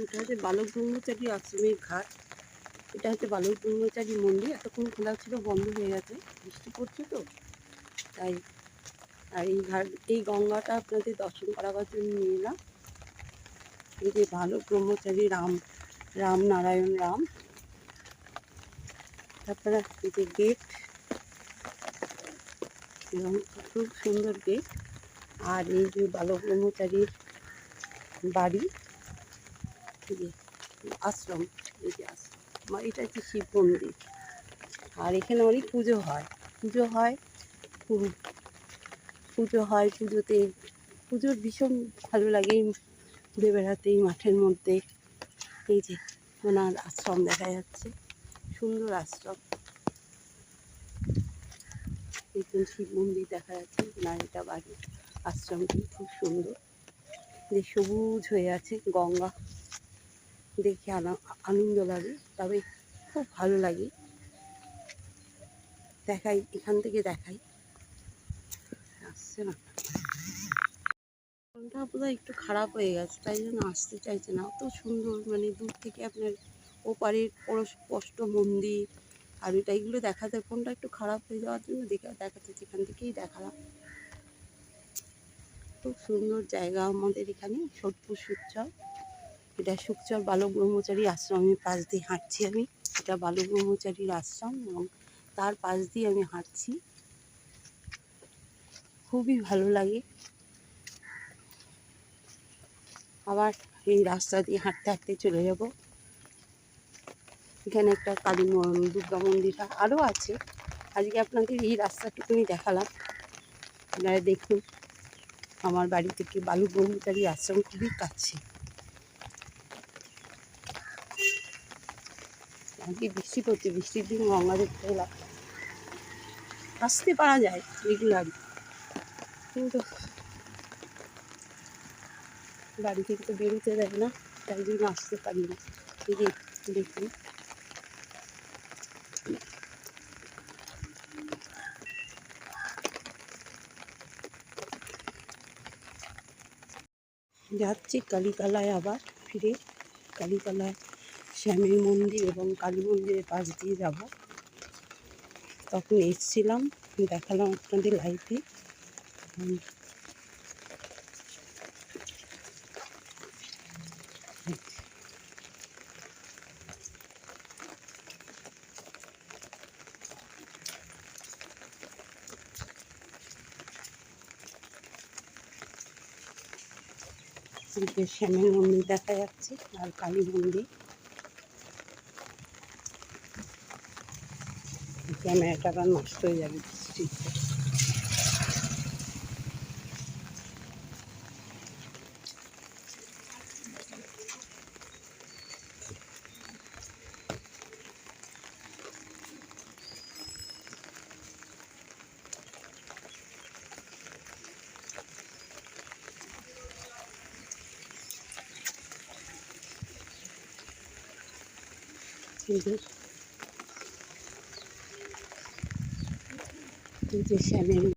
এটা হচ্ছে বালক ব্রহ্মচারী আশ্রমের ঘাট। এটা হচ্ছে বালক ব্রহ্মচারী মন্দির। এতক্ষণ খোলা ছিল, বন্ধ হয়ে গেছে, বৃষ্টি পড়ছে তো তাই। আর এই গঙ্গাটা আপনাদের দর্শন করাবার জন্য নিয়ে এলাম। এই যে বালক ব্রহ্মচারী রাম নারায়ণ রাম। তারপরে এই যে গেট, এবং খুব সুন্দর গেট। আর এই যে বালক ব্রহ্মচারীর বাড়ি, এই যে আশ্রম, এই যে আশ্রম, এটা হচ্ছে শিব মন্দির। আর এখানে অনেক পুজো হয়, পুজোর ভীষণ ভালো লাগে ঘুরে বেড়াতে এই মাঠের মধ্যে। এই যে ওনার আশ্রম দেখা যাচ্ছে, সুন্দর আশ্রম। দেখুন শিব মন্দির দেখা যাচ্ছে, ওনার এটা বাড়ি। আশ্রমটি খুব সুন্দর, যে সবুজ হয়ে আছে, গঙ্গা দেখে আনন্দ লাগে। তবে খুব ভালো লাগে। দেখাই, এখান থেকে দেখাই, আসছে না, ফোনটা বোধহয় একটু খারাপ হয়ে গেছে, তাই জন্য আসতে চাইছে না। অত সুন্দর, মানে দূর থেকে আপনার ওপারের স্পষ্ট মন্দির আর এটা এগুলো দেখাতে, ফোনটা একটু খারাপ হয়ে যাওয়ার জন্য দেখাতে, এখান থেকেই দেখালাম। খুব সুন্দর জায়গা আমাদের এখানে, সোদপুর সুকচর। এটা সুকচর বালক ব্রহ্মচারী আশ্রমের পাশ দিয়ে হাঁটছি আমি। এটা বালক ব্রহ্মচারীর আশ্রম এবং তার পাশ দিয়ে আমি হাঁটছি। খুবই ভালো লাগে। আবার এই রাস্তা দিয়ে হাঁটতে হাঁটতে চলে যাব। এখানে একটা কালী দুর্গা মন্দির আরও আছে। আজকে আপনাদের এই রাস্তাটুকুনি দেখালাম, আপনারা দেখুন। আমার বাড়ি থেকে বালক ব্রহ্মচারী আশ্রম খুবই কাছে। আজকে বৃষ্টি পড়ছে, বৃষ্টির দিন গঙ্গা দেখতে এলাম। আসতে পারা যায় রেগুলারই, কিন্তু বাড়ি থেকে তো বেরোতে দেয় না, তাই জন্য আসতে পারি না। এই যে দেখুন, যাচ্ছি কালীতলায়, আবার ফিরে কালীতলায় শ্যামের মন্দির এবং কালী মন্দিরের পাশ দিয়ে যাব। তখন এসেছিলাম, দেখালাম আপনাদের লাইভে। শ্যামের মন্দির দেখা যাচ্ছে আর কালী মন্দির। ক্যামেরাটা আবার নষ্ট হয়ে যাবে বৃষ্টিতে। এই যে শ্যামের